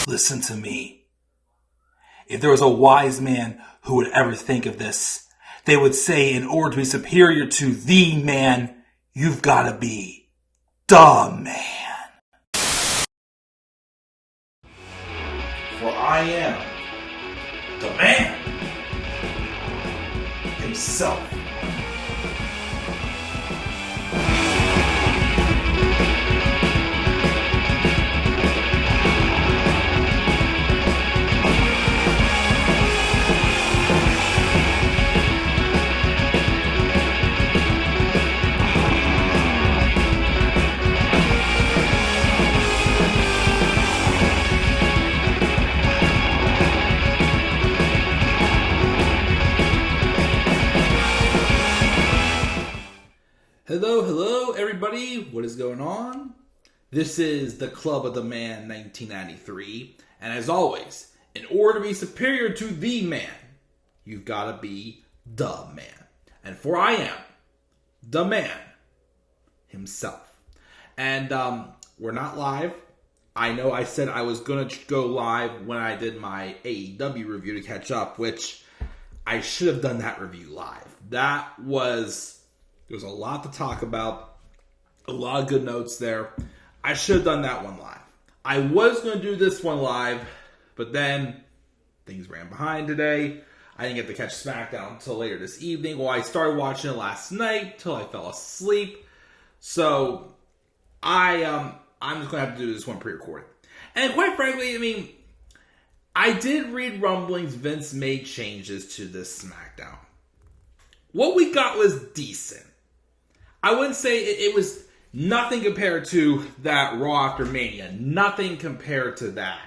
Listen to me. If there was a wise man who would ever think of this, they would say in order to be superior to the man, you've got to be the man. For I am the man himself. Hello, everybody. What is going on? This is the Club of the Man 1993. And as always, in order to be superior to the man, you've got to be the man. And for I am the man himself. And we're not live. I know I said I was going to go live when I did my AEW review to catch up, which I should have done that review live. There was a lot to talk about, a lot of good notes there. I should have done that one live. I was going to do this one live, but then things ran behind today. I didn't get to catch SmackDown until later this evening. Well, I started watching it last night till I fell asleep. So I'm just going to have to do this one pre-recorded. And quite frankly, I did read rumblings Vince made changes to this SmackDown. What we got was decent. I wouldn't say it was nothing compared to that Raw after Mania. Nothing compared to that.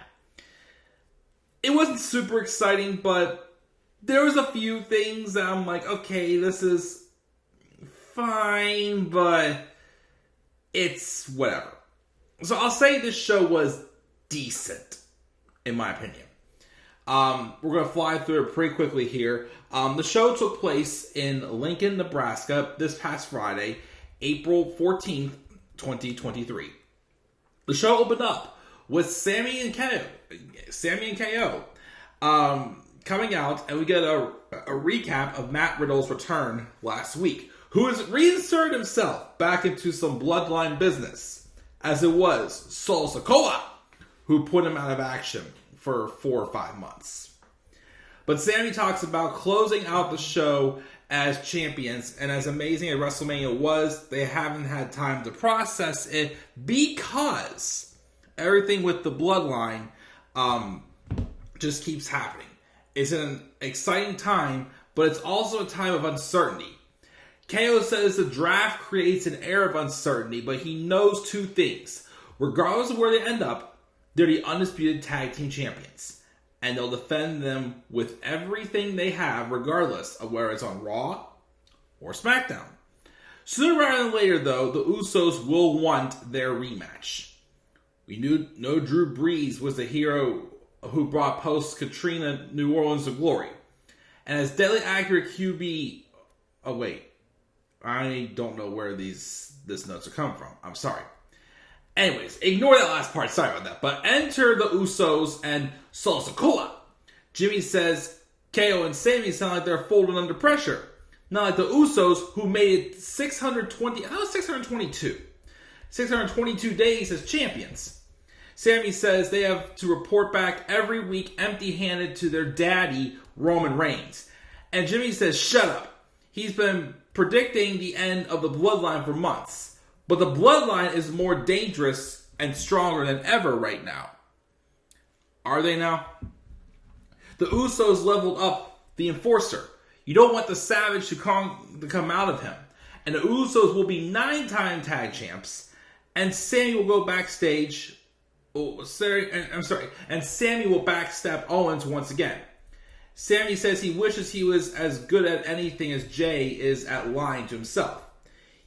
It wasn't super exciting, but there was a few things that I'm like, okay, this is fine, but it's whatever. So I'll say this show was decent, in my opinion. We're going to fly through it pretty quickly here. The show took place in Lincoln, Nebraska this past Friday, April 14th, 2023. The show opened up with Sammy and KO coming out, and we get a recap of Matt Riddle's return last week, who has reinserted himself back into some bloodline business, as it was Solo Sikoa who put him out of action for 4 or 5 months. But Sammy talks about closing out the show as champions, and as amazing as WrestleMania was, they haven't had time to process it because everything with the bloodline just keeps happening. It's an exciting time, but it's also a time of uncertainty. KO says the draft creates an air of uncertainty, but he knows 2 things. Regardless of where they end up, they're the undisputed tag team champions, and they'll defend them with everything they have, regardless of whether it's on Raw or SmackDown. Sooner rather than later, though, the Usos will want their rematch. We know Drew Brees was the hero who brought post-Katrina New Orleans to glory. And as deadly accurate QB... Oh, wait. I don't know where this notes are coming from. I'm sorry. Anyways, ignore that last part. Sorry about that. But enter the Usos and Solo Sikoa. Jimmy says KO and Sammy sound like they're folding under pressure. Not like the Usos, who made it 622 days as champions. Sammy says they have to report back every week empty-handed to their daddy, Roman Reigns. And Jimmy says, shut up. He's been predicting the end of the bloodline for months. But the bloodline is more dangerous and stronger than ever right now. Are they now? The Usos leveled up the Enforcer. You don't want the Savage to come out of him. And the Usos will be 9-time tag champs. And Sammy will go backstage. And Sammy will backstab Owens once again. Sammy says he wishes he was as good at anything as Jay is at lying to himself.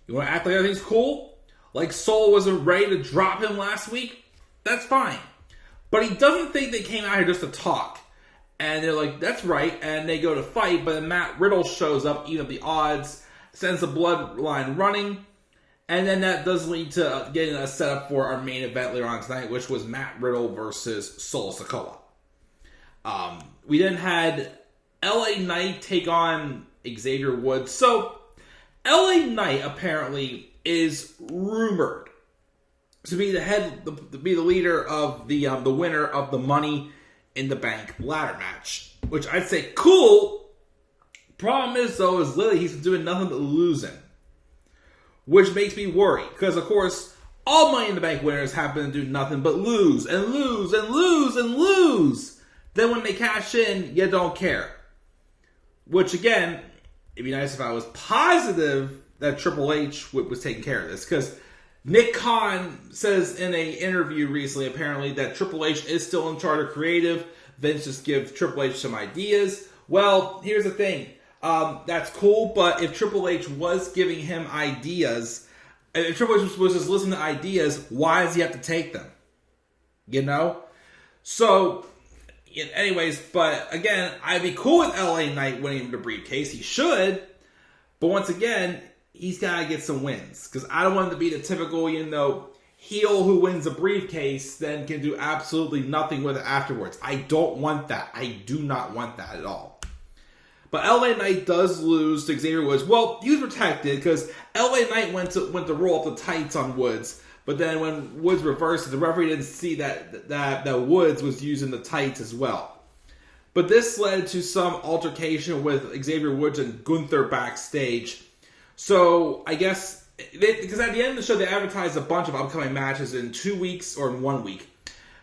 You want to act like everything's cool? Like Soul wasn't ready to drop him last week? That's fine. But he doesn't think they came out here just to talk. And they're like, that's right. And they go to fight, but then Matt Riddle shows up, even up the odds, sends the bloodline running. And then that does lead to getting us set up for our main event later on tonight, which was Matt Riddle versus Solo Sikoa. We then had LA Knight take on Xavier Woods. So, LA Knight apparently is rumored to be the leader of the winner of the Money in the Bank ladder match, which I'd say cool. Problem is though, is lately he's been doing nothing but losing, which makes me worry because of course all Money in the Bank winners have been to do nothing but lose and lose and lose and lose. Then when they cash in, you don't care. Which again, it'd be nice if I was positive that Triple H was taking care of this, because Nick Khan says in an interview recently, apparently, that Triple H is still in charge of creative. Vince just gives Triple H some ideas. Well, here's the thing. That's cool, but if Triple H was giving him ideas, if Triple H was just listening to ideas, why does he have to take them? You know? So, anyways, but again, I'd be cool with LA Knight winning the briefcase. He should. But once again, he's got to get some wins. Because I don't want him to be the typical, heel who wins a briefcase, then can do absolutely nothing with it afterwards. I don't want that. I do not want that at all. But LA Knight does lose to Xavier Woods. Well, he was protected because LA Knight went to roll up the tights on Woods. But then when Woods reversed it, the referee didn't see that Woods was using the tights as well. But this led to some altercation with Xavier Woods and Gunther backstage. So I guess, because at the end of the show, they advertised a bunch of upcoming matches in 2 weeks or in 1 week.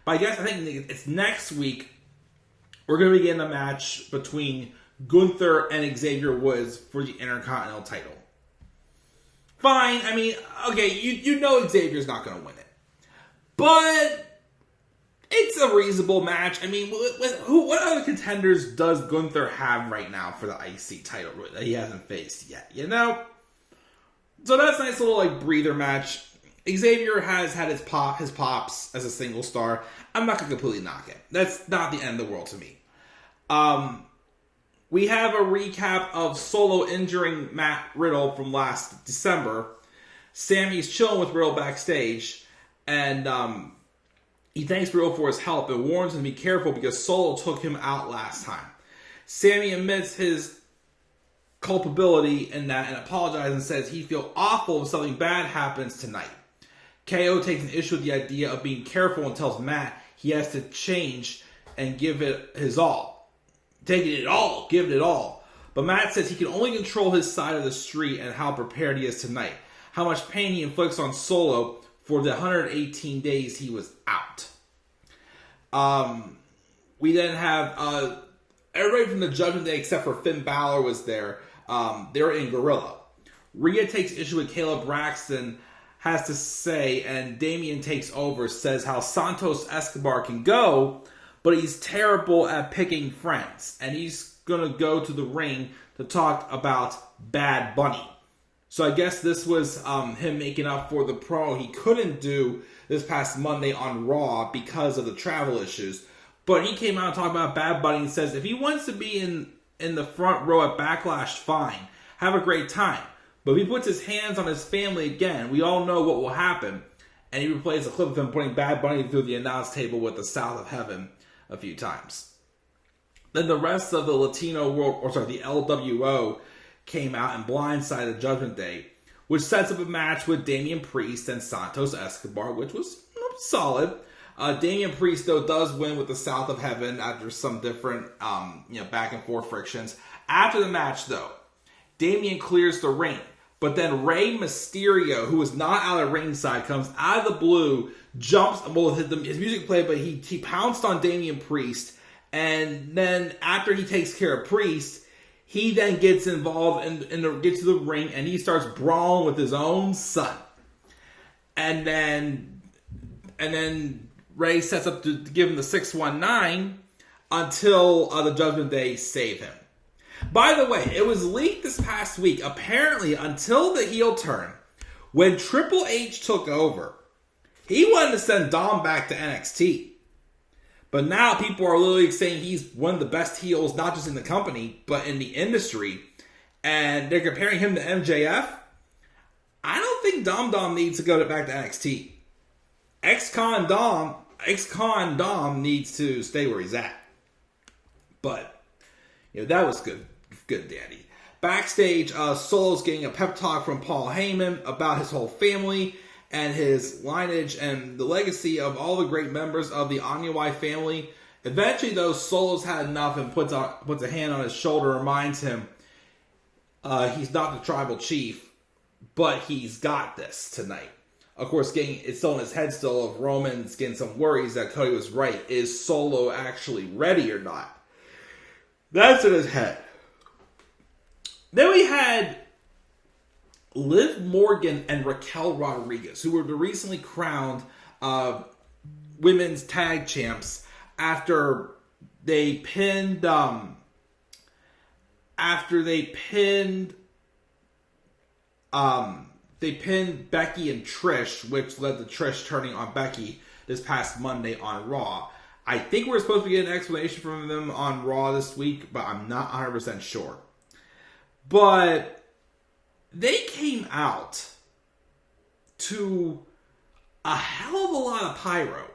But I think it's next week, we're going to be getting a match between Gunther and Xavier Woods for the Intercontinental title. Fine, I mean, okay, you know Xavier's not going to win it. But it's a reasonable match. I mean, what other contenders does Gunther have right now for the IC title that he hasn't faced yet, So that's a nice little breather match. Xavier has had his pops as a single star. I'm not going to completely knock it. That's not the end of the world to me. We have a recap of Solo injuring Matt Riddle from last December. Sammy's chilling with Riddle backstage, and he thanks Riddle for his help and warns him to be careful because Solo took him out last time. Sammy admits his culpability in that and apologizes and says he'd feel awful if something bad happens tonight. KO takes an issue with the idea of being careful and tells Matt he has to change and give it his all. Taking it all, giving it all. But Matt says he can only control his side of the street and how prepared he is tonight. How much pain he inflicts on Solo for the 118 days he was out. We then have everybody from the Judgment Day except for Finn Balor was there. They were in Gorilla. Rhea takes issue with Caleb Braxton has to say, and Damian takes over, says how Santos Escobar can go, but he's terrible at picking friends. And he's going to go to the ring to talk about Bad Bunny. So I guess this was him making up for the promo he couldn't do this past Monday on Raw because of the travel issues. But he came out and talked about Bad Bunny and says if he wants to be in the front row at Backlash, fine. Have a great time. But if he puts his hands on his family again, we all know what will happen. And he replays a clip of him putting Bad Bunny through the announce table with the South of Heaven a few times. Then the rest of the the LWO came out and blindsided Judgment Day, which sets up a match with Damian Priest and Santos Escobar, which was solid. Damian Priest, though, does win with the South of Heaven after some different back and forth frictions. After the match, though, Damian clears the ring. But then Rey Mysterio, who was not out of ringside, comes out of the blue, jumps, his music played, but he pounced on Damian Priest. And then after he takes care of Priest, he then gets involved and gets to the ring and he starts brawling with his own son. And then Rey sets up to give him the 619 until the Judgment Day save him. By the way, it was leaked this past week, apparently until the heel turn, when Triple H took over, he wanted to send Dom back to NXT. But now people are literally saying he's one of the best heels, not just in the company, but in the industry. And they're comparing him to MJF. I don't think Dom Dom needs to go back to NXT. Ex-Con Dom needs to stay where he's at. But, that was good. Good, Daddy. Backstage, Solo's getting a pep talk from Paul Heyman about his whole family and his lineage and the legacy of all the great members of the Anoa'i family. Eventually, though, Solo's had enough and puts a hand on his shoulder and reminds him he's not the tribal chief, but he's got this tonight. Of course, it's still in his head still of Roman's getting some worries that Cody was right. Is Solo actually ready or not? That's in his head. Then we had Liv Morgan and Raquel Rodriguez, who were the recently crowned women's tag champs after they pinned Becky and Trish, which led to Trish turning on Becky this past Monday on Raw. I think we're supposed to get an explanation from them on Raw this week, but I'm not 100% sure. But they came out to a hell of a lot of pyro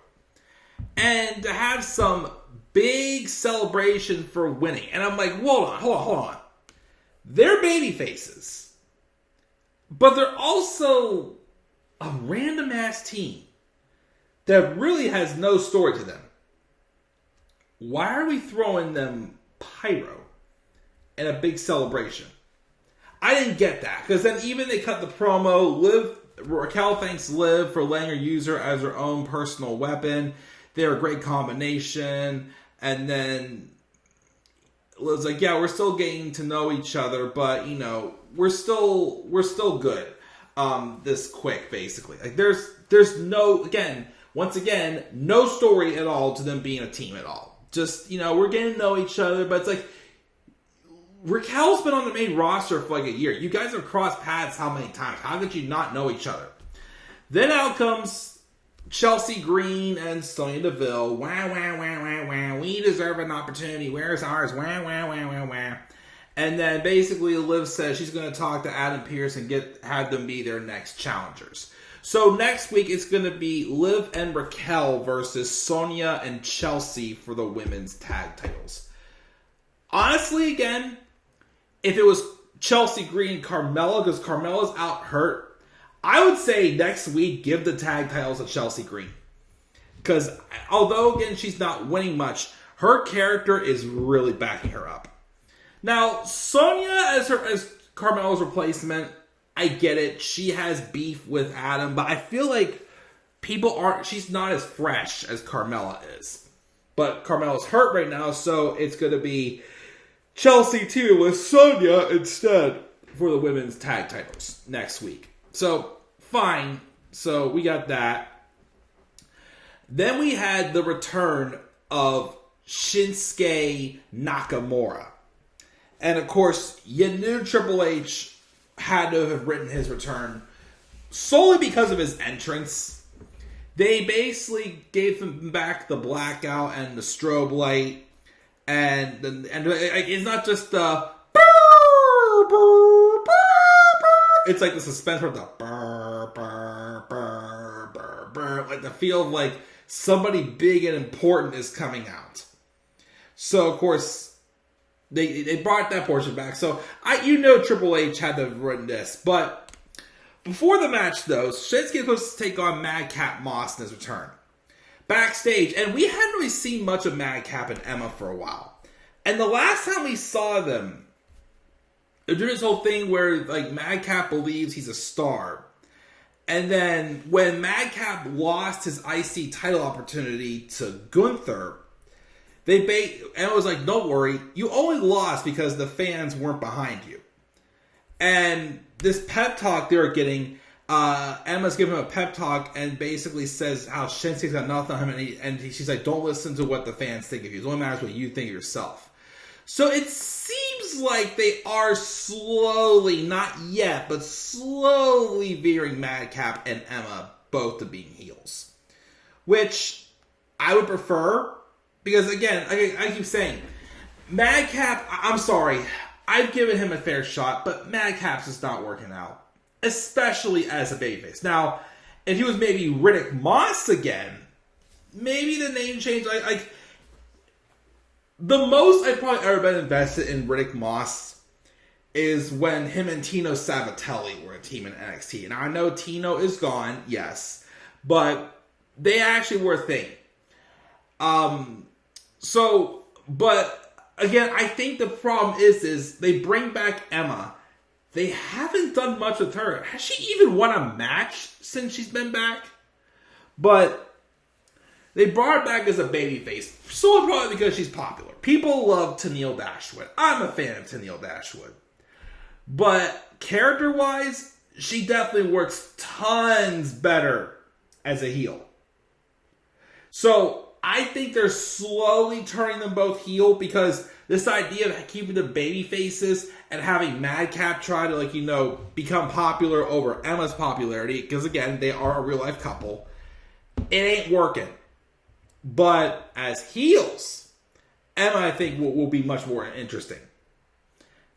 and to have some big celebration for winning. And I'm like, hold on. They're baby faces, but they're also a random ass team that really has no story to them. Why are we throwing them pyro and a big celebration? I didn't get that, because then even they cut the promo. Raquel thanks Liv for letting her use her as her own personal weapon. They're a great combination. And then Liv's like, yeah, we're still getting to know each other, but we're still good. This quick, basically. Like there's no, once again, no story at all to them being a team at all. Just, we're getting to know each other, but it's like, Raquel's been on the main roster for like a year. You guys have crossed paths how many times? How could you not know each other? Then out comes Chelsea Green and Sonya Deville. Wah, wah, wah, wah, wah. We deserve an opportunity. Where's ours? Wah, wah, wah, wah, wah. And then basically Liv says she's going to talk to Adam Pearce and have them be their next challengers. So next week it's going to be Liv and Raquel versus Sonya and Chelsea for the women's tag titles. Honestly, again, if it was Chelsea Green and Carmella, because Carmella's out hurt, I would say next week give the tag titles to Chelsea Green. Because although, again, she's not winning much, her character is really backing her up. Now, Sonya as Carmella's replacement, I get it. She has beef with Adam, but I feel like she's not as fresh as Carmella is. But Carmella's hurt right now, so it's going to be Chelsea too with Sonya instead for the women's tag titles next week. So, fine. So, we got that. Then we had the return of Shinsuke Nakamura. And of course, you knew Triple H had to have written his return solely because of his entrance. They basically gave him back the blackout and the strobe light. And it's not just the burr, burr, burr, burr. It's like the suspense of the burr, burr, burr, burr, burr. Like the feel of like somebody big and important is coming out. So, of course, they brought that portion back. So, Triple H had to have written this. But before the match, though, Shinsuke was supposed to take on Madcap Moss in his return. Backstage, and we hadn't really seen much of Madcap and Emma for a while. And the last time we saw them, they're doing this whole thing where like Madcap believes he's a star. And then when Madcap lost his IC title opportunity to Gunther, Emma was like, don't worry, you only lost because the fans weren't behind you. And this pep talk they were getting, Emma's giving him a pep talk and basically says how Shinsuke's got nothing on him, and she's like, don't listen to what the fans think of you. It only matters what you think of yourself. So it seems like they are slowly, not yet, but slowly veering Madcap and Emma both to being heels. Which I would prefer, because again, I keep saying, Madcap, I'm sorry, I've given him a fair shot, but Madcap's just not working out. especially as a babyface. Now, if he was maybe Riddick Moss again, maybe the name change. Like the most I've probably ever been invested in Riddick Moss is when him and Tino Sabatelli were a team in NXT. And I know Tino is gone, yes, but they actually were a thing. But again, I think the problem is they bring back Emma. They haven't done much with her. Has she even won a match since she's been back? But they brought her back as a babyface. So probably because she's popular. People love Tennille Dashwood. I'm a fan of Tennille Dashwood. But character-wise, she definitely works tons better as a heel. So I think they're slowly turning them both heel because this idea of keeping the baby faces and having Madcap try to, become popular over Emma's popularity, because again, they are a real life couple, it ain't working. But as heels, Emma, I think, will be much more interesting.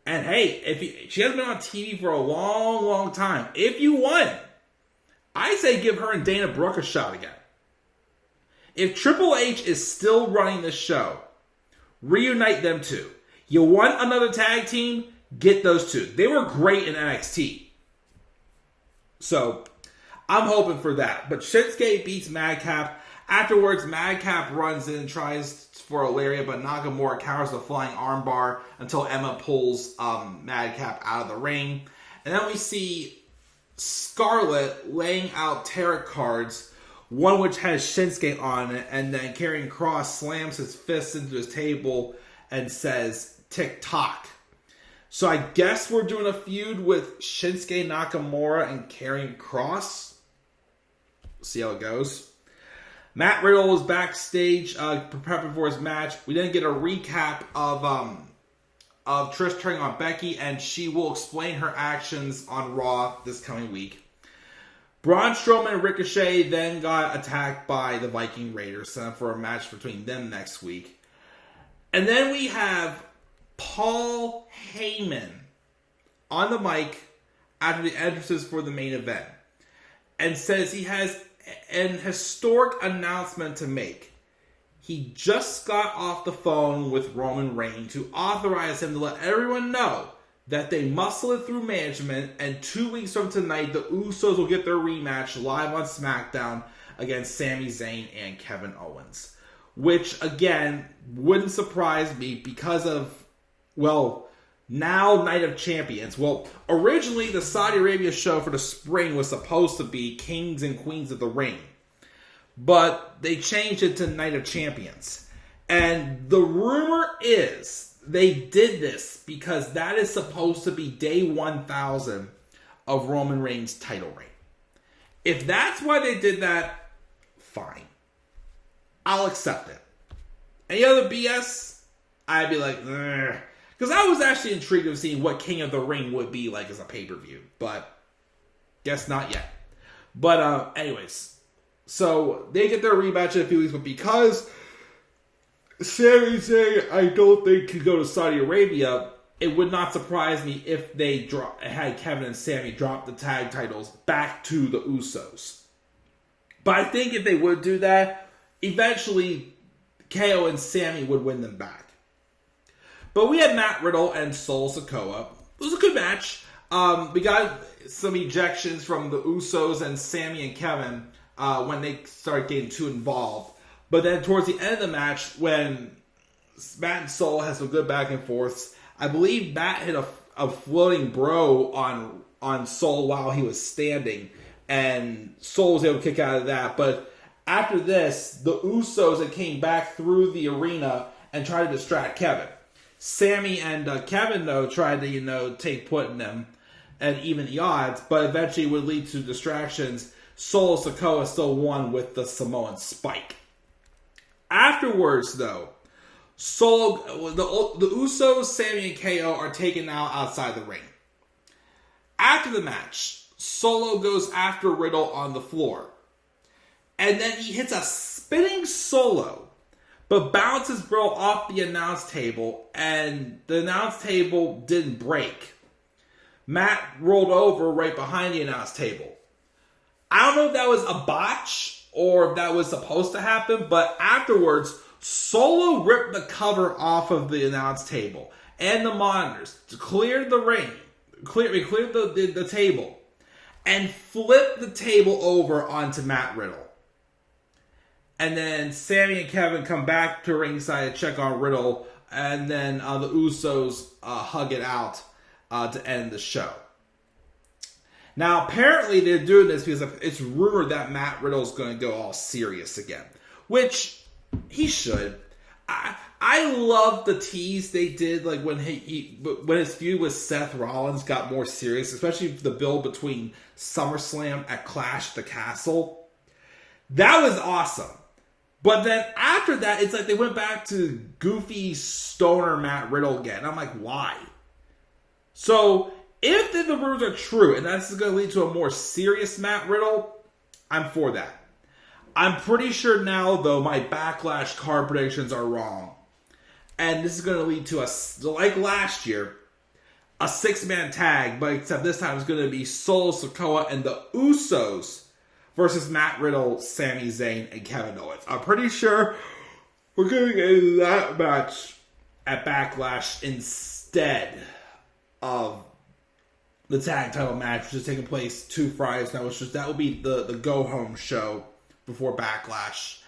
And hey, she hasn't been on TV for a long, long time. If you won, I say give her and Dana Brooke a shot again. If Triple H is still running this show, reunite them two. You want another tag team? Get those two. They were great in NXT. So, I'm hoping for that. But Shinsuke beats Madcap. Afterwards, Madcap runs in and tries for a lariat, but Nakamura counters the flying armbar until Emma pulls Madcap out of the ring. And then we see Scarlett laying out tarot cards, one which has Shinsuke on it, and then Karrion Kross slams his fist into his table and says, "Tick-tock." So I guess we're doing a feud with Shinsuke Nakamura and Karrion Kross. See how it goes. Matt Riddle was backstage prepping for his match. We didn't get a recap of Trish turning on Becky, and she will explain her actions on Raw this coming week. Braun Strowman and Ricochet then got attacked by the Viking Raiders, set up for a match between them next week. And then we have Paul Heyman on the mic after the entrances for the main event and says he has an historic announcement to make. He just got off the phone with Roman Reigns to authorize him to let everyone know that they muscle it through management, and 2 weeks from tonight, the Usos will get their rematch live on SmackDown against Sami Zayn and Kevin Owens. Which, again, wouldn't surprise me because of, now Night of Champions. Well, originally the Saudi Arabia show for the spring was supposed to be Kings and Queens of the Ring. But they changed it to Night of Champions. And the rumor is they did this because that is supposed to be day 1000 of Roman Reigns' title reign. If that's why they did that, fine. I'll accept it. Any other BS, I'd be like, ugh. Because I was actually intrigued of seeing what King of the Ring would be like as a pay-per-view. But, guess not yet. But, anyways. So, they get their rematch in a few weeks. But because Sami Zayn, I don't think, can go to Saudi Arabia, it would not surprise me if they had Kevin and Sami drop the tag titles back to the Usos. But I think if they would do that, eventually KO and Sami would win them back. But we had Matt Riddle and Sol Sikoa. It was a good match. We got some ejections from the Usos and Sami and Kevin when they started getting too involved. But then towards the end of the match, when Matt and Sol had some good back and forths, I believe Matt hit a floating bro on Sol while he was standing. And Sol was able to kick out of that. But after this, the Usos had came back through the arena and tried to distract Kevin. Sami and Kevin, though, tried to, take put in them and even the odds, but eventually would lead to distractions. Sol Sikoa still won with the Samoan Spike. Afterwards, though, the Usos, Sami, and KO are taken out outside the ring. After the match, Solo goes after Riddle on the floor. And then he hits a spinning solo, but bounces Riddle off the announce table, and the announce table didn't break. Matt rolled over right behind the announce table. I don't know if that was a botch or if that was supposed to happen, but afterwards, Solo ripped the cover off of the announce table and the monitors to clear the ring, cleared the table, and flipped the table over onto Matt Riddle. And then Sammy and Kevin come back to ringside to check on Riddle, and then the Usos hug it out to end the show. Now, apparently they're doing this because it's rumored that Matt Riddle's going to go all serious again, which he should. I love the tease they did, like when when his feud with Seth Rollins got more serious, especially the build between SummerSlam at Clash at the Castle. That was awesome. But then after that, it's like they went back to goofy stoner Matt Riddle again. I'm like, why? So if the rumors are true, and that's going to lead to a more serious Matt Riddle, I'm for that. I'm pretty sure now, though, my Backlash card predictions are wrong. And this is going to lead to like last year, a 6-man tag, but except this time it's going to be Solo Sikoa and the Usos versus Matt Riddle, Sami Zayn, and Kevin Owens. I'm pretty sure we're going to get that match at Backlash instead of the tag title match, which is taking place 2 Fridays now. That will be the go home show before Backlash,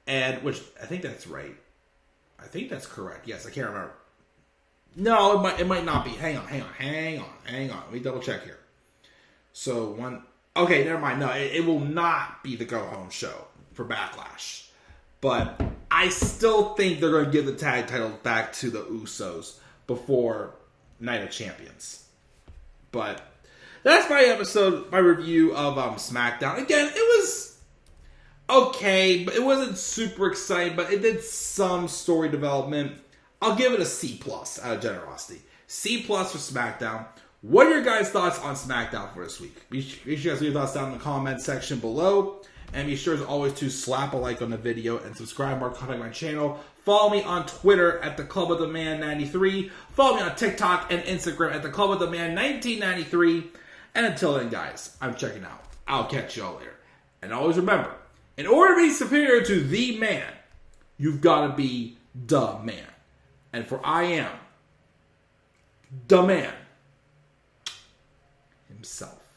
and which I think that's right. I think that's correct. Yes, I can't remember. No, it might not be. Hang on. Let me double check here. So okay, never mind. No, it will not be the go home show for Backlash, but I still think they're going to give the tag title back to the Usos before Night of Champions. But that's my review of SmackDown. Again, it was okay, but it wasn't super exciting, but it did some story development. I'll give it a C+ out of generosity. C+ for SmackDown. What are your guys' thoughts on SmackDown for this week? Be sure you guys leave your thoughts down in the comments section below. And be sure as always to slap a like on the video and subscribe or contact my channel. Follow me on Twitter at the Club of the Man 93. Follow me on TikTok and Instagram at the Club of the Man 1993. And until then, guys, I'm checking out. I'll catch y'all later. And always remember, in order to be superior to the man, you've got to be the man. And for I am the man himself.